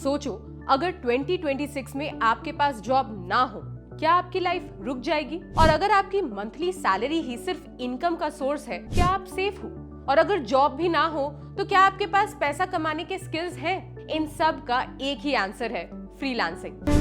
सोचो, अगर 2026 में आपके पास जॉब ना हो, क्या आपकी लाइफ रुक जाएगी? और अगर आपकी मंथली सैलरी ही सिर्फ इनकम का सोर्स है, क्या आप सेफ हो? और अगर जॉब भी ना हो, तो क्या आपके पास पैसा कमाने के स्किल्स हैं? इन सब का एक ही आंसर है, फ्रीलांसिंग।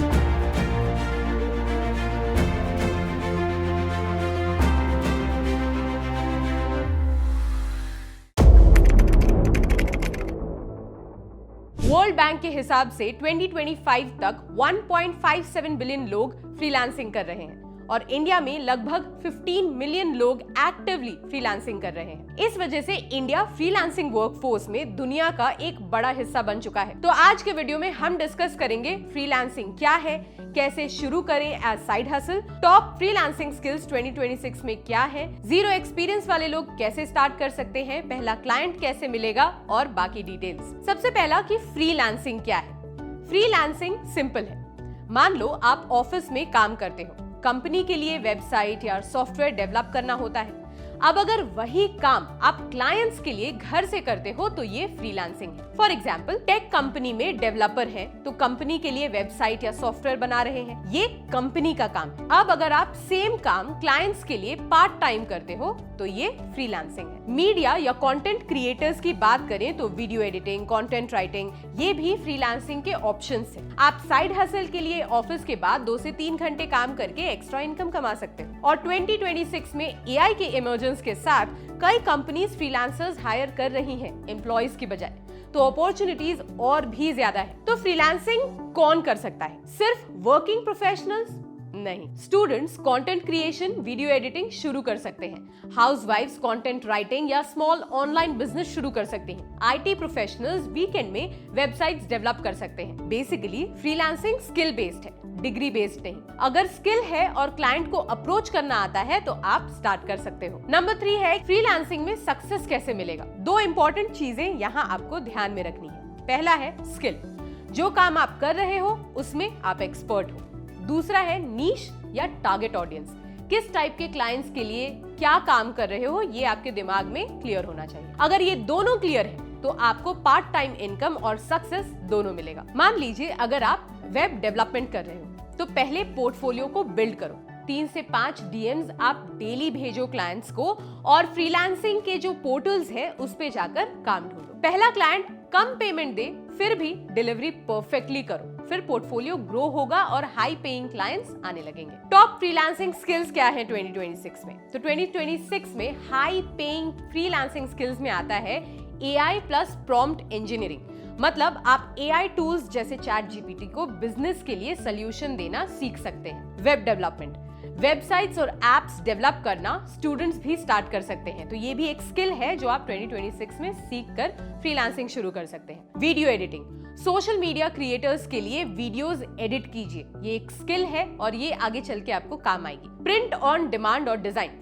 वर्ल्ड बैंक के हिसाब से 2025 तक 1.57 बिलियन लोग फ्रीलांसिंग कर रहे हैं और इंडिया में लगभग 15 मिलियन लोग एक्टिवली फ्रीलांसिंग कर रहे हैं। इस वजह से इंडिया फ्रीलांसिंग वर्कफोर्स में दुनिया का एक बड़ा हिस्सा बन चुका है। तो आज के वीडियो में हम डिस्कस करेंगे फ्रीलांसिंग क्या है, कैसे शुरू करें as side hustle, top freelancing skills 2026 में क्या है, जीरो एक्सपीरियंस वाले लोग कैसे स्टार्ट कर सकते हैं, पहला क्लाइंट कैसे मिलेगा और बाकी डिटेल्स। सबसे पहला कि फ्रीलांसिंग क्या है। फ्रीलांसिंग सिंपल है। मान लो आप ऑफिस में काम करते हो, कंपनी के लिए वेबसाइट या सॉफ्टवेयर डेवलप करना होता है। अब अगर वही काम आप क्लाइंट्स के लिए घर से करते हो तो ये फ्रीलांसिंग है। फॉर एग्जाम्पल, टेक कंपनी में डेवलपर हैं, तो कंपनी के लिए वेबसाइट या सॉफ्टवेयर बना रहे हैं, ये कंपनी का काम है। अब अगर आप सेम काम क्लाइंट्स के लिए पार्ट टाइम करते हो तो ये फ्रीलांसिंग है। मीडिया या कंटेंट क्रिएटर्स की बात करें तो वीडियो एडिटिंग, कंटेंट राइटिंग, ये भी फ्रीलांसिंग के ऑप्शंस हैं। आप साइड हसल के लिए ऑफिस के बाद 2 से 3 घंटे काम करके एक्स्ट्रा इनकम कमा सकते हो। और 2026 में एआई के इमर्जेंस के साथ कई कंपनीज फ्रीलांसर्स हायर कर रही हैं एम्प्लॉइज की बजाय, तो अपॉर्चुनिटीज और भी ज्यादा है। तो फ्रीलांसिंग कौन कर सकता है? सिर्फ वर्किंग प्रोफेशनल्स नहीं, students content creation, video editing शुरू कर सकते हैं, हाउसवाइफ्स कंटेंट राइटिंग या स्मॉल ऑनलाइन बिजनेस शुरू कर सकते हैं, आईटी प्रोफेशनल्स वीकेंड में वेबसाइट्स डेवलप कर सकते हैं। बेसिकली फ्रीलांसिंग स्किल बेस्ड है, डिग्री बेस्ड नहीं। अगर स्किल है और क्लाइंट को अप्रोच करना आता है तो आप स्टार्ट कर सकते हो। नंबर 3 है फ्रीलांसिंग में सक्सेस कैसे मिलेगा। 2 इंपॉर्टेंट चीजें यहाँ आपको ध्यान में रखनी है। पहला है स्किल, जो काम आप कर रहे हो उसमें आप एक्सपर्ट हो। दूसरा है नीश या टारगेट ऑडियंस, किस टाइप के क्लाइंट्स के लिए क्या काम कर रहे हो, ये आपके दिमाग में क्लियर होना चाहिए। अगर ये दोनों क्लियर है तो आपको पार्ट टाइम इनकम और सक्सेस दोनों मिलेगा। मान लीजिए अगर आप वेब डेवलपमेंट कर रहे हो तो पहले पोर्टफोलियो को बिल्ड करो, 3 से 5 डीएम्स आप डेली भेजो क्लाइंट्स को और फ्रीलांसिंग के जो पोर्टल्स है उस पे जाकर काम ढूंढो। पहला क्लाइंट कम पेमेंट दे फिर भी डिलीवरी परफेक्टली करो, फिर पोर्टफोलियो ग्रो होगा और हाई पेइंग क्लाइंट्स आने लगेंगे। टॉप फ्रीलांसिंग स्किल्स क्या है 2026 में? तो 2026 में हाई पेइंग फ्रीलांसिंग स्किल्स में आता है एआई प्लस प्रॉम्प्ट इंजीनियरिंग। मतलब आप एआई टूल्स जैसे चैट जीपीटी को बिजनेस के लिए सोल्यूशन देना सीख सकते हैं। वेब डेवलपमेंट, वेबसाइट्स और एप्स डेवलप करना स्टूडेंट्स भी स्टार्ट कर सकते हैं, तो ये भी एक स्किल है जो आप 2026 में सीखकर फ्रीलांसिंग शुरू कर सकते हैं। Video editing, social media creators के लिए वीडियोस एडिट कीजिए, ये एक स्किल है और ये आगे चल के आपको काम आएगी। प्रिंट ऑन डिमांड और डिजाइन,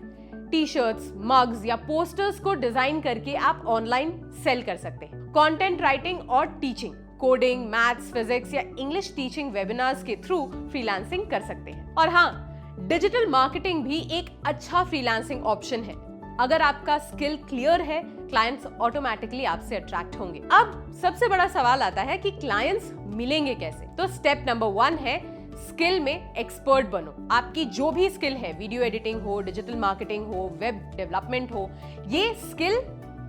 टी-शर्ट्स, मग्स या पोस्टर्स को डिजाइन करके आप ऑनलाइन सेल कर सकते हैं। कंटेंट राइटिंग और टीचिंग, कोडिंग, मैथ्स, फिजिक्स या इंग्लिश टीचिंग वेबिनार्स के थ्रू फ्रीलांसिंग कर सकते हैं। और हाँ, डिजिटल मार्केटिंग भी एक अच्छा फ्रीलांसिंग ऑप्शन है। अगर आपका स्किल क्लियर है, क्लाइंट्स ऑटोमेटिकली आपसे अट्रैक्ट होंगे। अब सबसे बड़ा सवाल आता है कि क्लाइंट्स मिलेंगे कैसे? तो स्टेप नंबर 1 है स्किल में एक्सपर्ट बनो। आपकी जो भी स्किल है, वीडियो एडिटिंग हो, डिजिटल मार्केटिंग हो, वेब डेवलपमेंट हो, ये स्किल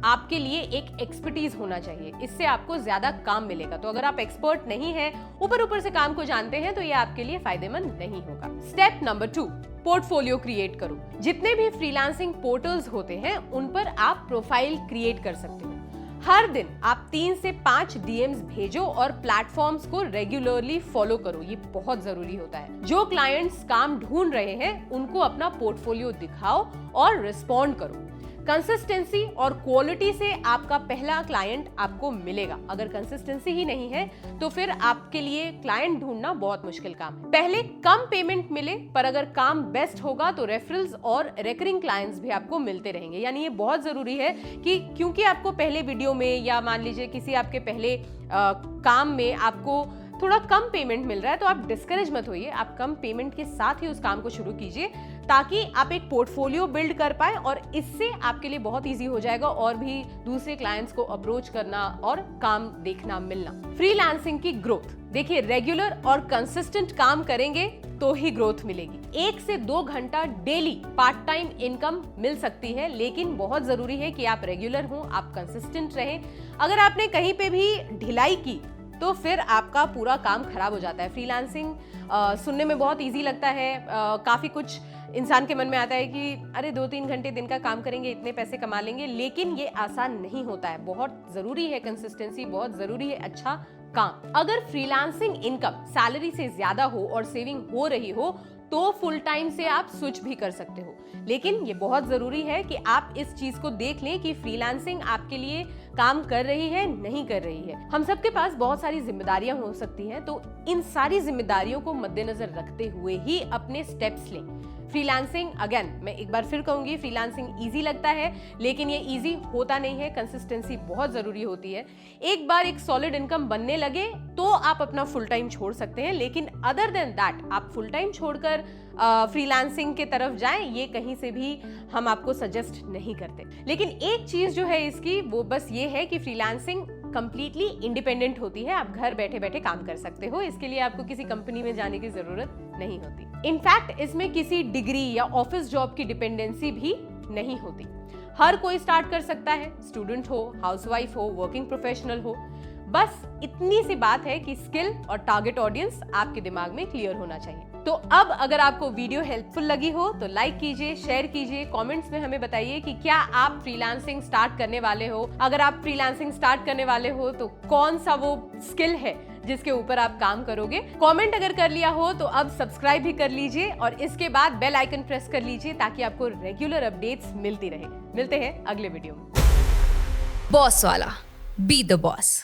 आपके लिए एक एक्सपर्टीज होना चाहिए, इससे आपको ज्यादा काम मिलेगा। तो अगर आप एक्सपर्ट नहीं हैं, ऊपर से काम को जानते हैं, तो ये आपके लिए फायदेमंद नहीं होगा। स्टेप नंबर 2, पोर्टफोलियो क्रिएट करो। जितने भी फ्रीलांसिंग पोर्टल्स होते हैं उन पर आप प्रोफाइल क्रिएट कर सकते हो। हर दिन आप 3 से 5 डीएम्स भेजो और प्लेटफॉर्म्स को रेगुलरली फॉलो करो, ये बहुत जरूरी होता है। जो क्लाइंट्स काम ढूंढ रहे हैं उनको अपना पोर्टफोलियो दिखाओ और रिस्पॉन्ड करो। कंसिस्टेंसी और क्वालिटी से आपका पहला क्लाइंट आपको मिलेगा। अगर कंसिस्टेंसी ही नहीं है तो फिर आपके लिए क्लाइंट ढूंढना बहुत मुश्किल काम है। पहले कम पेमेंट मिले, पर अगर काम बेस्ट होगा तो रेफरल्स और रिकरिंग क्लाइंट्स भी आपको मिलते रहेंगे। यानी ये बहुत जरूरी है कि क्योंकि आपको पहले वीडियो में या मान लीजिए किसी आपके पहले काम में आपको थोड़ा कम पेमेंट मिल रहा है तो आप डिस्करेज मत होइए, आप कम पेमेंट के साथ ही उस काम को शुरू कीजिए ताकि आप एक पोर्टफोलियो बिल्ड कर पाए और इससे आपके लिए बहुत इजी हो जाएगा और भी दूसरे क्लाइंट्स को अप्रोच करना और काम देखना मिलना। फ्रीलांसिंग की ग्रोथ देखिए, रेगुलर और कंसिस्टेंट काम करेंगे तो ही ग्रोथ मिलेगी। 1 से 2 घंटा डेली पार्ट टाइम इनकम मिल सकती है, लेकिन बहुत जरूरी है कि आप रेगुलर हो, आप कंसिस्टेंट रहें। अगर आपने कहीं पे भी ढिलाई की तो फिर आपका पूरा काम खराब हो जाता है। फ्रीलांसिंग सुनने में बहुत इजी लगता है, काफी कुछ इंसान के मन में आता है कि अरे 2-3 घंटे दिन का काम करेंगे इतने पैसे कमा लेंगे, लेकिन ये आसान नहीं होता है। बहुत जरूरी है कंसिस्टेंसी, बहुत जरूरी है अच्छा काम। अगर फ्रीलांसिंग इनकम सैलरी से ज्यादा हो और सेविंग हो रही हो तो फुल टाइम से आप स्विच भी कर सकते हो, लेकिन ये बहुत जरूरी है कि आप इस चीज को देख लें कि फ्रीलांसिंग आपके लिए काम कर रही है नहीं कर रही है। हम सबके पास बहुत सारी जिम्मेदारियां हो सकती हैं, तो इन सारी जिम्मेदारियों को मद्देनजर रखते हुए ही अपने स्टेप्स लें। फ्रीलांसिंग अगेन मैं एक बार फिर कहूंगी, फ्रीलांसिंग इजी लगता है लेकिन ये इजी होता नहीं है, कंसिस्टेंसी बहुत जरूरी होती है। एक बार एक सॉलिड इनकम बनने लगे तो आप अपना फुल टाइम छोड़ सकते हैं, लेकिन अदर देन दैट आप फुल टाइम छोड़कर फ्रीलांसिंग के तरफ जाएं, ये कहीं से भी हम आपको सजेस्ट नहीं करते। लेकिन एक चीज जो है इसकी वो बस ये है कि फ्रीलांसिंग कंप्लीटली इंडिपेंडेंट होती है, आप घर बैठे बैठे काम कर सकते हो, इसके लिए आपको किसी कंपनी में जाने की जरूरत नहीं होती। इनफैक्ट इसमें किसी डिग्री या ऑफिस जॉब की डिपेंडेंसी भी नहीं होती। हर कोई स्टार्ट कर सकता है, स्टूडेंट हो, हाउसवाइफ हो, वर्किंग प्रोफेशनल हो। बस इतनी सी बात है कि स्किल और टारगेट ऑडियंस आपके दिमाग में क्लियर होना चाहिए। तो अब अगर आपको वीडियो हेल्पफुल लगी हो तो लाइक कीजिए, शेयर कीजिए, कमेंट्स में हमें बताइए कि क्या आप फ्रीलांसिंग स्टार्ट करने वाले हो। अगर आप फ्रीलांसिंग स्टार्ट करने वाले हो तो कौन सा वो स्किल है जिसके ऊपर आप काम करोगे। कमेंट अगर कर लिया हो तो अब सब्सक्राइब भी कर लीजिए और इसके बाद बेल आइकन प्रेस कर लीजिए ताकि आपको रेगुलर अपडेट्स मिलती रहे। मिलते हैं अगले वीडियो में। बॉस वाला, बी द बॉस।